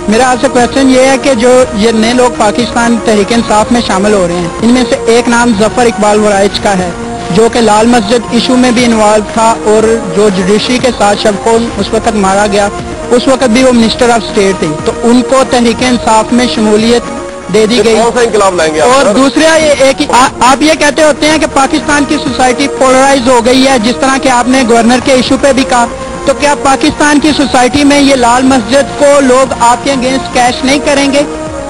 میرا آپ سے کوشچن یہ ہے کہ جو یہ نئے لوگ پاکستان تحریک انصاف میں شامل ہو رہے ہیں، ان میں سے ایک نام ظفر اقبال ورائچ کا ہے جو کہ لال مسجد ایشو میں بھی انوالو تھا، اور جو جوڈیشری کے ساتھ شب کو اس وقت مارا گیا اس وقت بھی وہ منسٹر آف اسٹیٹ تھی، تو ان کو تحریک انصاف میں شمولیت دے دی گئی۔ اور دوسرا آپ یہ کہتے ہوتے ہیں کہ پاکستان کی سوسائٹی پولرائز ہو گئی ہے، جس طرح کہ آپ نے گورنر کے ایشو پہ بھی کہا، تو کیا پاکستان کی سوسائٹی میں یہ لال مسجد کو لوگ آپ کے اگینسٹ کیش نہیں کریں گے؟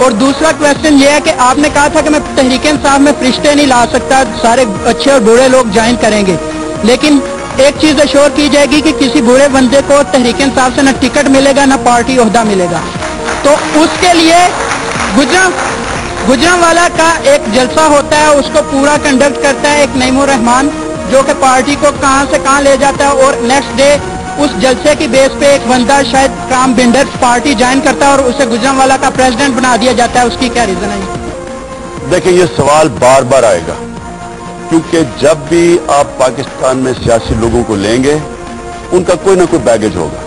اور دوسرا کوشچن یہ ہے کہ آپ نے کہا تھا کہ میں تحریک انصاف میں فرشتے نہیں لا سکتا، سارے اچھے اور برے لوگ جوائن کریں گے، لیکن ایک چیز اشور کی جائے گی کہ کسی برے بندے کو تحریک انصاف سے نہ ٹکٹ ملے گا نہ پارٹی عہدہ ملے گا، تو اس کے لیے گجرانوالہ کا ایک جلسہ ہوتا ہے، اس کو پورا کنڈکٹ کرتا ہے ایک نعیم الرحمان جو کہ پارٹی کو کہاں سے کہاں لے جاتا ہے، اور نیکسٹ ڈے اس جلسے کی بیس پہ ایک بندہ شاید کرام بنڈر پارٹی جوائن کرتا ہے اور اسے گجرانوالہ کا پریزیڈنٹ بنا دیا جاتا ہے، اس کی کیا ریزن ہے؟ دیکھیں یہ سوال بار بار آئے گا، کیونکہ جب بھی آپ پاکستان میں سیاسی لوگوں کو لیں گے ان کا کوئی نہ کوئی بیگیج ہوگا۔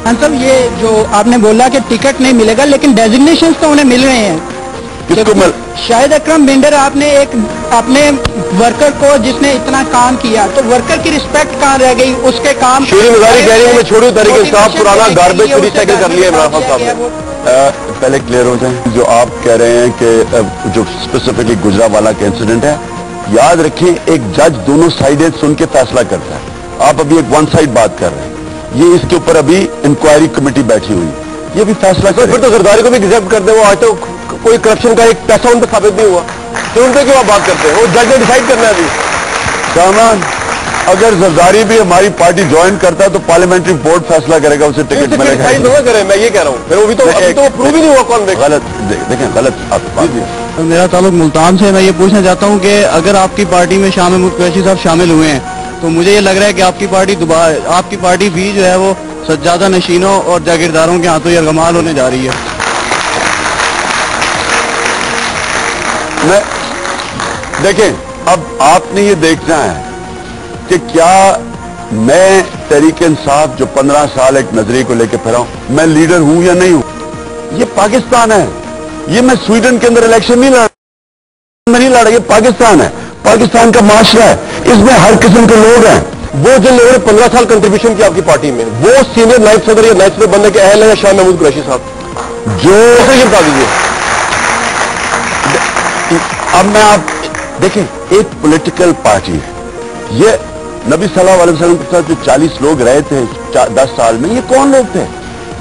صاحب یہ جو آپ نے بولا کہ ٹکٹ نہیں ملے گا، لیکن ڈیزگنیشنز تو انہیں مل رہے ہیں۔ کس کو شاہد اکرم بنڈر آپ نے ایک اپنے ورکر کو جس نے اتنا کام کیا، تو ورکر کی رسپیکٹ کہاں رہ گئی؟ اس کے کام شیری مزاری کہہ رہی ہوں میں چھوڑوں تحریک انصاف پرانا گاربیج ری سائیکل کر لیا عمران خان صاحب نے۔ پہلے کلیئر ہو جائیں، جو آپ کہہ رہے ہیں کہ جو اسپیسیفکلی گجرانوالہ کا انسیڈنٹ ہے، یاد رکھیں ایک جج دونوں سائیڈیں سن کے فیصلہ کرتا ہے، آپ ابھی ایک ون سائیڈ بات کر رہے ہیں، یہ اس کے اوپر ابھی انکوائری کمیٹی بیٹھی ہوئی، یہ بھی فیصلہ کرے۔ پھر تو زرداری کو بھی ایگزیپٹ کر دیں، وہ آج تک کوئی کرپشن کا ایک پیسہ ان پہ ثابت نہیں ہوا، تو ان پہ کیوں آپ بات کرتے ہیں؟ وہ جج نے ڈیسائیڈ کرنا ہے ابھی۔ سامان اگر زرداری بھی ہماری پارٹی جوائن کرتا ہے تو پارلیمنٹری بورڈ فیصلہ کرے گا، اسے ٹکٹ ملے گا۔ میں یہ کہہ رہا ہوں، پھر وہ بھی تو پروو ہی نہیں ہوا کون غلط۔ دیکھیں غلط آپ میرا تعلق ملتان سے، میں یہ پوچھنا چاہتا ہوں کہ اگر آپ کی پارٹی میں شاہ محمود قریشی صاحب شامل ہوئے ہیں تو مجھے یہ لگ رہا ہے کہ آپ کی پارٹی بھی جو ہے وہ سجادہ نشینوں اور جاگیرداروں کے ہاتھوں یرغمال ہونے جا رہی ہے۔ دیکھیں اب آپ نے یہ دیکھنا ہے کہ کیا میں تحریک انصاف جو 15 سال ایک نظریے کو لے کے پھرا ہوں، میں لیڈر ہوں یا نہیں ہوں؟ یہ پاکستان ہے، یہ میں سویڈن کے اندر الیکشن نہیں لڑ رہا، یہ پاکستان ہے، پاکستان کا معاشرہ ہے، اس میں ہر قسم کے لوگ ہیں۔ وہ جن لوگوں نے 15 سال کنٹریبیوشن کیا آپ کی پارٹی میں، وہ سینئر نائب صدر یا نائب صدر بننے کے اہل ہیں یا شاہ محمود قریشی صاحب؟ جو یہ بتا دیجیے۔ اب میں آپ دیکھیں ایک پولیٹیکل پارٹی ہے، یہ نبی صلی اللہ علیہ وسلم کے ساتھ جو 40 لوگ رہے تھے 10 سال میں، یہ کون لوگ تھے؟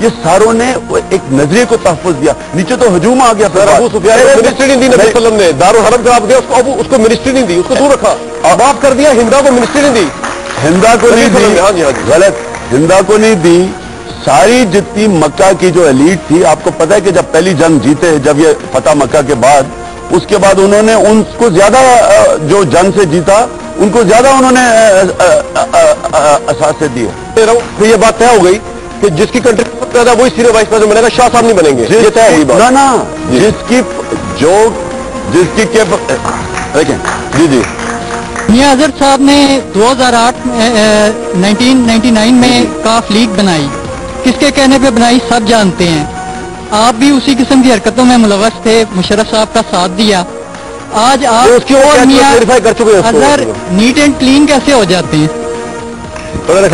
یہ ساروں نے ایک نظریے کو تحفظ دیا، نیچے تو ہجوم آ گیا۔ ابو سفیان کو منسٹری نہیں دی نبی صلی اللہ علیہ وسلم نے، دارالحرم خراب کیا، اس کو منسٹری نہیں دی، اس کو دور رکھا، معاف کر دیا۔ ہندا کو منسٹری نہیں دی، ہندا کو نہیں دی، غلط، ہندا کو نہیں دی۔ ساری جتنی مکہ کی جو ایلیٹ تھی، آپ کو پتا ہے کہ جب پہلی جنگ جیتے، جب یہ فتح مکہ کے بعد، اس کے بعد انہوں نے ان کو زیادہ جو جنگ سے جیتا ان کو زیادہ انہوں نے اثاثے دیے۔ پھر یہ بات طے ہو گئی کہ جس کی کنٹری زیادہ وہی سینئر وائس پریزیڈنٹ بنے گا، شاہ صاحب نہیں بنیں گے، یہ طے ہوئی بات۔ نا جس کی دیکھیں جی میاں اظہر صاحب نے 2008 1999 میں کاف لیگ بنائی، کس کے کہنے پہ بنائی سب جانتے ہیں، آپ بھی اسی قسم کی حرکتوں میں ملوث تھے، مشرف صاحب کا ساتھ دیا، آج آپ اور میاں اظہر نیٹ اینڈ کلین کیسے ہو جاتے ہیں؟ کھڑے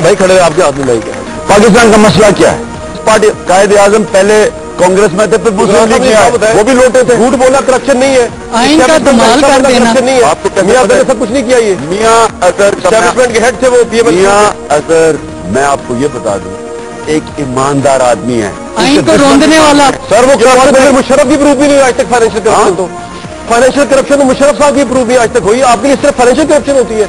بھائی کھڑے، آپ کے ہاتھ میں نہیں۔ پاکستان کا مسئلہ کیا ہے؟ پارٹی قائد اعظم پہلے کانگریس میں تھے، پھر مسلم لیگ میں آئے، وہ بھی لوٹے تھے۔ جھوٹ بولا کرپشن نہیں ہے، آئین کا کمال کر دینا نہیں ہے۔ آپ کو میاں اظہر نے سب کچھ نہیں کیا، یہ میاں اظہر اسٹیبلشمنٹ کے ہیڈ تھے وہ۔ میاں اظہر میں آپ کو یہ بتا دوں ایک ایماندار آدمی ہے، آئین کو روندنے والا۔ سر وہ مشرف کی پروف بھی نہیں آج تک فائنینشیل کرپشن، تو فائنینشیل کرپشن تو مشرف صاحب کی پروف نہیں آج تک ہوئی، آپ کے لیے صرف فائنینشیل کرپشن ہوتی ہے۔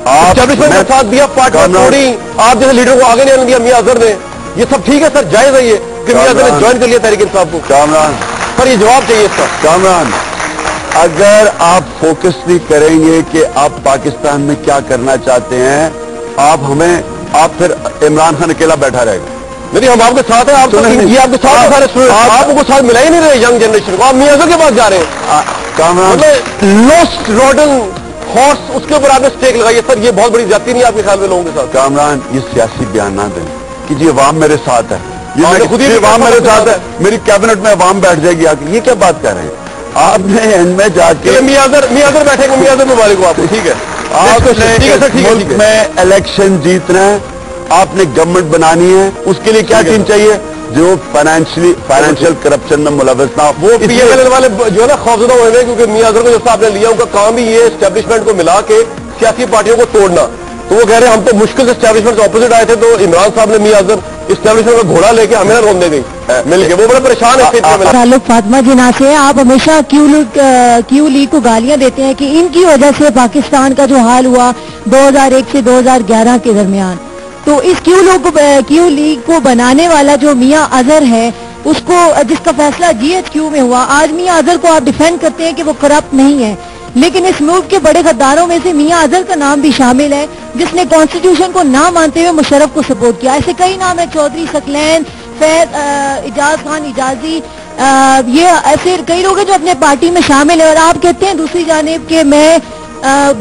اسٹیبلشمنٹ کا ساتھ دیا، پارٹی چھوڑی، آپ جیسے لیڈر کو آگے نہیں آنے دیا میاں اظہر نے، یہ سب ٹھیک ہے سر، جائز ہے یہ کہ میاں اظہر نے جوائن کر لیا تحریک انصاف کو؟ کامران سر یہ جواب چاہیے اس کا۔ کامران اگر آپ فوکس نہیں کریں گے کہ آپ پاکستان میں کیا کرنا چاہتے ہیں، آپ پھر عمران خان اکیلا بیٹھا رہے گا۔ نہیں ہم آپ کے ساتھ ہیں، آپ یہ آپ کے ساتھ سارے آپ کو ساتھ ملا ہی نہیں رہے ینگ جنریشن کو، آپ میاں اظہر کے پاس جا رہے ہیں۔ کامران لوسٹ روڈن ہارس، اس کے اوپر آپ نے اسٹیک لگائی ہے سر، یہ بہت بڑی زیادتی نہیں آپ کے خیال میں لوگوں کے ساتھ؟ کامران یہ سیاسی بیان نہ دیں کہ جی عوام میرے ساتھ ہے، خود ہی عوام میرے ساتھ ہے, میری کیبنٹ میں عوام بیٹھ جائے گی آ کے, یہ کیا بات کر رہے ہیں آپ نے اینڈ میں جا کے میاں اظہر بیٹھے گا, میاں اظہر مبارک ہو آپ کو, ٹھیک ہے آپ نے ملک میں الیکشن جیتنا ہے, آپ نے گورنمنٹ بنانی ہے, اس کے لیے کیا ٹیم چاہیے جو فائنینشیل کرپشن میں ملوث نہ ہو. وہ پی ایم ایل والے جو ہے نا خوفزدہ ہوئے ہیں کیونکہ میاں اظہر کو جو آپ نے لیا ان کا کام ہی یہ اسٹیبلشمنٹ کو ملا کے سیاسی پارٹیوں کو توڑنا, تو وہ کہہ رہے ہیں ہم تو مشکل سے اسٹیبلشمنٹ سے اپوزٹ آئے تھے, تو عمران صاحب نے میاں اظہر اسٹیبلشمنٹ کا گھوڑا لے کے ہمیں روک دے گئی مل کے, وہ بڑے پریشان ہے. تعلق فاطمہ جناح سے, آپ ہمیشہ کیو لیگ کو گالیاں دیتے ہیں کہ ان کی وجہ سے پاکستان کا جو حال ہوا 2001 سے 2011 کے درمیان, تو اس کیو لیگ کو بنانے والا جو میاں اظہر ہے اس کو, جس کا فیصلہ GHQ میں ہوا, آج میاں اظہر کو آپ ڈیفینڈ کرتے ہیں کہ وہ کرپٹ نہیں ہے, لیکن اس ملک کے بڑے غداروں میں سے میاں اظہر کا نام بھی شامل ہے جس نے کانسٹیٹیوشن کو نہ مانتے ہوئے مشرف کو سپورٹ کیا. ایسے کئی نام ہیں, چودھری ثقلین, فیض, اجاز خان اجازی, یہ ایسے کئی لوگ ہیں جو اپنے پارٹی میں شامل ہیں, اور آپ کہتے ہیں دوسری جانب کہ میں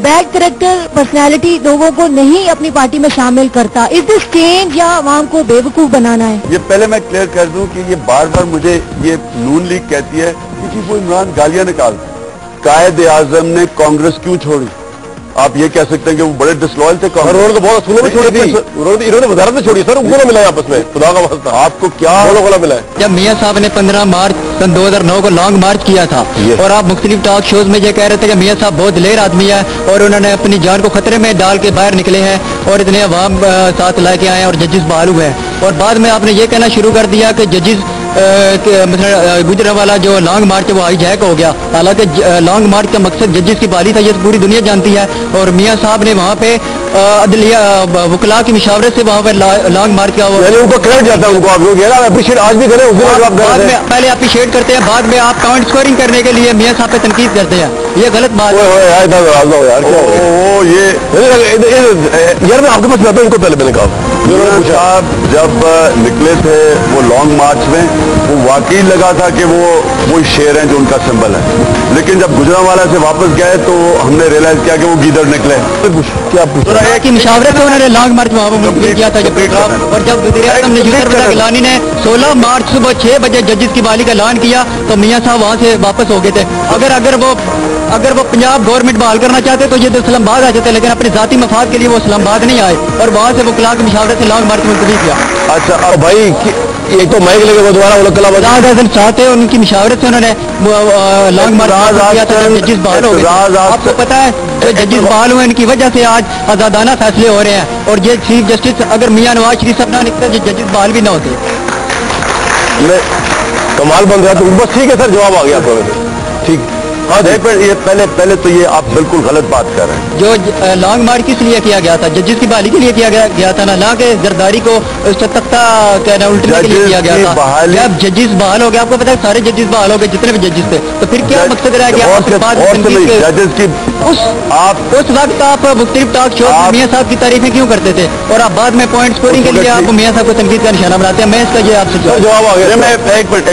بیڈ کریکٹر پرسنالٹی لوگوں کو نہیں اپنی پارٹی میں شامل کرتا. از دس چینج یا عوام کو بے وقوف بنانا ہے؟ یہ پہلے میں کلیئر کر دوں کہ یہ بار بار مجھے یہ نون لیگ کہتی ہے کہ وہ عمران گالیاں نکالتے. قائد اعظم نے کانگریس کیوں چھوڑی؟ آپ یہ کہہ سکتے ہیں کہ وہ بڑے ڈسلوئل تھے, انہوں نے بہت اصولوں میں چھوڑی تھی, انہوں نے وزارت میں چھوڑی سر, ان کو نہ ملا ہے آپس میں, خدا کا واسطہ آپ کو کیا ملا ہے. جب میاں صاحب نے 15 مارچ سن 2009 کو لانگ مارچ کیا تھا اور آپ مختلف ٹاک شوز میں یہ کہہ رہے تھے کہ میاں صاحب بہت دلیر آدمی ہے اور انہوں نے اپنی جان کو خطرے میں ڈال کے باہر نکلے ہیں اور اتنے عوام ساتھ لے کے آئے ہیں اور ججز بحال ہوئے ہیں, اور بعد میں آپ نے یہ کہنا شروع کر دیا کہ ججز گجرانوالہ جو لانگ مارچ وہ ہائی جیک ہو گیا, حالانکہ لانگ مارچ کا مقصد ججز کی بحالی تھا, یہ پوری دنیا جانتی ہے, اور میاں صاحب نے وہاں پہ عدلیہ وکلاء کی مشاورت سے وہاں پہ لانگ مارچ کا ان کو کریڈٹ جاتا ہے, ان کو آپ لوگ اپریشیٹ آج بھی کریں, پہلے اپریشیٹ کرتے ہیں, بعد میں آپ پوائنٹ اسکورنگ کرنے کے لیے میاں صاحب پہ تنقید کرتے ہیں, یہ غلط بات ہے. یار میں آپ کے پاس جاتا ہوں, ان کو پہلے میں نے کہا صاحب جب نکلے تھے وہ لانگ مارچ میں, وہ واقعی لگا تھا کہ وہ شیر ہیں جو ان کا سمبل ہے, لیکن جب گجرانوالہ سے واپس گئے تو ہم نے ریئلائز کیا کہ وہ گیدڑ نکلے. کیا کی مشاورت سے انہوں نے لانگ مارچ وہاں پہ کیا تھا اور جب وزیر اعظم نے یوسف رضا گیلانی نے 16 مارچ صبح 6 بجے ججز کی بحالی کا اعلان کیا تو میاں صاحب وہاں سے واپس ہو گئے تھے. اگر وہ پنجاب گورنمنٹ بحال کرنا چاہتے تو یہ تو اسلام آباد آ جاتے, لیکن اپنے ذاتی مفاد کے لیے وہ اسلام آباد نہیں آئے اور وہاں سے وکلاء کی مشاورت سے لانگ مارچ ملتوی کیا. اچھا بھائی ایک تو مائک لے کے وہ دوبارہ چاہتے ہیں ان کی مشاورت سے انہوں نے لانگ مارچ کیا تھا, ججز بحال ہو گئے. آپ کو پتا ہے جو ججز بحال ہوئے ان کی وجہ سے آج آزادانہ فیصلے ہو رہے ہیں, اور یہ چیف جسٹس اگر میاں نواز شریف صاحب نہ نکلتے یہ ججز بحال بھی نہ ہوتے. کمال بن رہا تو بس ٹھیک ہے سر, جواب آ گیا آپ کو, ٹھیک. ہاں یہ پہلے تو یہ آپ بالکل غلط بات کر رہے ہیں. جو لانگ مارچ کس لیے کیا گیا تھا, ججز کی بحالی کے لیے کیا گیا تھا, نہ کہ زرداری کو تختہ الٹنے کے لیے کیا گیا تھا. جب ججز بحال ہو گیا, آپ کو پتا ہے سارے ججز بحال ہو گئے جتنے بھی ججز تھے, تو پھر کیا مقصد رہ گیا اس وقت آپ مختلف ٹاک شو میاں صاحب کی تعریفیں کیوں کرتے تھے اور آپ بعد میں پوائنٹ اسکورنگ کے لیے آپ میاں صاحب کو تنقید کا نشانہ بناتے ہیں. میں اس کا یہ آپ سے جواب آ گیا. ایک منٹ,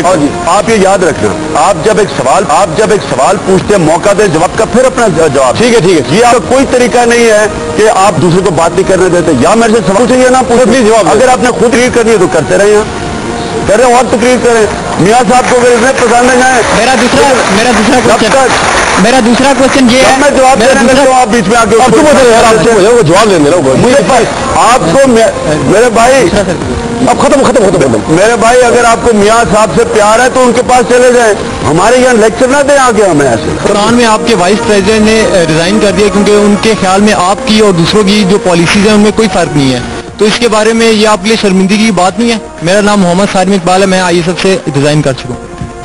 آپ یہ یاد رکھنا, آپ جب ایک سوال پوچھتے ہیں موقع دے جواب کا, پھر اپنا جواب. ٹھیک ہے یہ آپ کوئی طریقہ نہیں ہے کہ آپ دوسرے کو بات نہیں کرنے دیتے, یا میرے سے سوال پوچھیں یا نہ پوچھیں جواب. اگر آپ نے خود تقریر کرنی ہے تو کرتے رہے ہیں, کر رہے ہیں اور تقریر کریں. میاں صاحب کو اگر اتنے پسند نہیں آئے, میرا دوسرا کوشچن یہ ہے, میں جواب دینے لگتا ہوں آپ بیچ میں آ کے جواب دیں گے مجھے آپ کو میرے بھائی اب ختم میرے بھائی, اگر آپ کو میاں صاحب سے پیار ہے تو ان کے پاس چلے جائیں, ہمارے یہاں لیکچر نہ دیں آگے ہمیں ایسے. قرآن میں آپ کے وائس پریزیڈنٹ نے ریزائن کر دیا کیونکہ ان کے خیال میں آپ کی اور دوسروں کی جو پالیسیز ہیں ان میں کوئی فرق نہیں ہے, تو اس کے بارے میں یہ آپ کے لیے شرمندگی کی بات نہیں ہے؟ میرا نام محمد سالم اقبال ہے, میں ISF سے ریزائن کر چکا ہوں.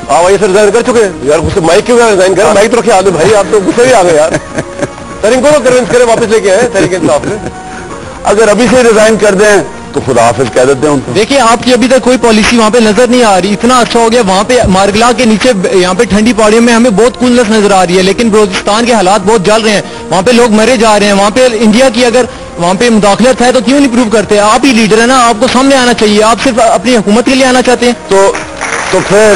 آپ ISF ریزائن کر چکے ہیں یار, غصے مائک کیوں ریزائن کریں, مائک تو رکھے آدھے بھائی, آپ تو غصے بھی آ گئے یار. سر ان کو کنوینس کریں واپس لے کے آئے تحریک انصاف سے. اگر ابھی سے ریزائن کر دیں تو خدا حافظ کہہ دیتے ہیں ان کو. دیکھیں آپ کی ابھی تک کوئی پالیسی وہاں پہ نظر نہیں آ رہی, اتنا اچھا ہو گیا وہاں پہ مارگلا کے نیچے یہاں پہ ٹھنڈی پہاڑیوں میں ہمیں بہت کولنس نظر آ رہی ہے, لیکن بلوچستان کے حالات بہت جل رہے ہیں, وہاں پہ لوگ مرے جا رہے ہیں. وہاں پہ انڈیا کی اگر وہاں پہ مداخلت ہے تو کیوں نہیں پروو کرتے؟ آپ ہی لیڈر ہیں نا, آپ کو سامنے آنا چاہیے. آپ صرف اپنی حکومت کے لیے آنا چاہتے ہیں تو پھر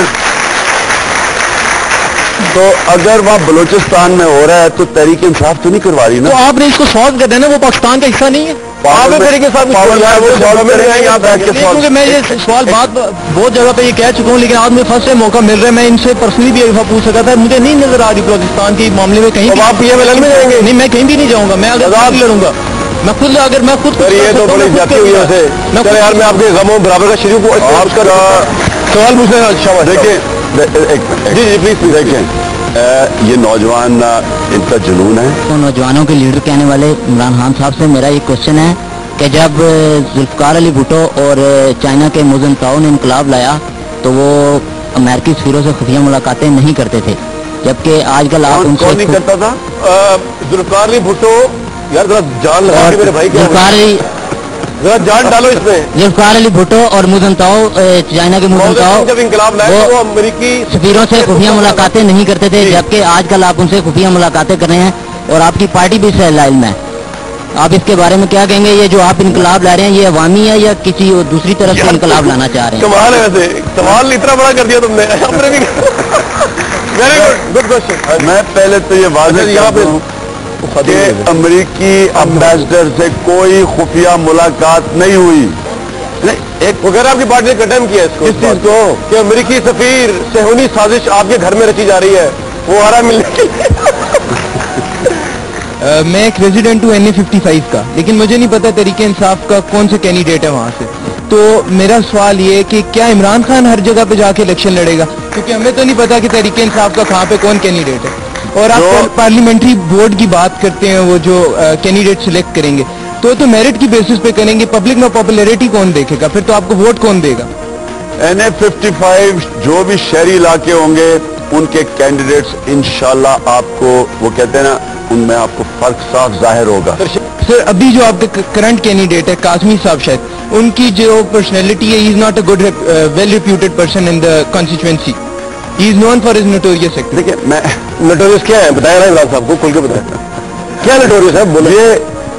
تو اگر وہاں بلوچستان میں ہو رہا ہے تو تحریک انصاف تو نہیں کروا رہی نا. تو آپ نے اس کو سالو کر دینا, وہ پاکستان کا حصہ نہیں ہے. آپ طریقے سے کیونکہ میں یہ سوال بہت جگہ پہ یہ کہہ چکا ہوں، لیکن آج مجھے فرسٹ موقع مل رہا ہے، میں ان سے پرسنلی بھی پوچھ سکا تھا، مجھے نہیں نظر آ رہی بلوچستان کے معاملے میں کہیں آپ پی ایم ایل میں جائیں گے؟ نہیں، میں کہیں بھی نہیں جاؤں گا، میں اگر لڑوں گا میں خود یہ تو بڑی زیادتی ہوئی ہے چلے یار، میں آپ کے غموں برابر کا شریک ہوں. سوال پوچھنا ہے. اچھا دیکھیں جی پلیز دیکھیں، یہ نوجوان ان کا جنون ہے. تو نوجوانوں کے لیڈر کہنے والے عمران خان صاحب سے میرا یہ کوشچن ہے کہ جب ذوالفقار علی بھٹو اور چائنا کے موزن تاؤ نے انقلاب لایا تو وہ امریکی سفیروں سے خفیہ ملاقاتیں نہیں کرتے تھے، جبکہ آج کل آپ ان سے نہیں کرتا تھا. ذوالفقار علی بھٹو، یار ذرا جان لگا کے میرے بھائی ذرا جان ڈالو اس میں. ذوالفقار علی بھٹو اور موزن تاؤ، چائنا کے موزن تاؤ جب انقلاب لایا وہ امریکی سفیروں سے خفیہ ملاقاتیں نہیں کرتے تھے، جبکہ آج کل آپ ان سے خفیہ ملاقاتیں کر رہے ہیں اور آپ کی پارٹی بھی اس علم ہے. آپ اس کے بارے میں کیا کہیں گے؟ یہ جو آپ انقلاب لا رہے ہیں یہ عوامی ہے یا کسی دوسری طرف سے انقلاب لانا چاہ رہے ہیں؟ کمال ہے، ویسے سوال اتنا بڑا کر دیا تم نے. Very good, good question. میں پہلے تو یہ واضح کر دوں کہ امریکی امبیسڈر سے کوئی خفیہ ملاقات نہیں ہوئی. وغیرہ آپ کی پارٹی نے کنڈیم کیا اس کو، اس چیز کو کہ امریکی سفیر صہیونی سازش آپ کے گھر میں رچی جا رہی ہے وہ آ رہا ملنے کے لیے. میں ایک ریزیڈنٹ ہوں NA55 کا، لیکن مجھے نہیں پتا تحریک انصاف کا کون سے کینڈیڈیٹ ہے وہاں سے. تو میرا سوال یہ ہے کہ کیا عمران خان ہر جگہ پہ جا کے الیکشن لڑے گا؟ کیونکہ ہمیں تو نہیں پتا کہ تحریک انصاف کا کہاں پہ کون کینڈیڈیٹ ہے. اور آپ پارلیمنٹری بورڈ کی بات کرتے ہیں، وہ جو کینڈیڈیٹ سلیکٹ کریں گے تو میرٹ کی بیسس پہ کریں گے، پبلک میں پاپولیرٹی کون دیکھے گا؟ پھر تو آپ کو ووٹ کون دے گا؟ NA55 جو بھی شہری علاقے ہوں گے ان کے کینڈیڈیٹس انشاءاللہ آپ کو، وہ کہتے ہیں نا، ان میں آپ کو فرق صاف ظاہر ہوگا. سر ابھی جو آپ کے کرنٹ کینڈیڈیٹ ہے قاسمی صاحب، شاید ان کی جو پرسنالٹی ہے، he is not a good well reputed person in the constituency. He is known for his notorious act. دیکھیں میں نوٹوریس کیا ہے بتایا نا عمران صاحب کو، کھل کے بتائیں کیا نوٹوریس ہے. یہ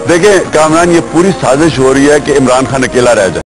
دیکھیں کامران، یہ پوری سازش ہو رہی ہے کہ عمران خان اکیلا رہ جائے.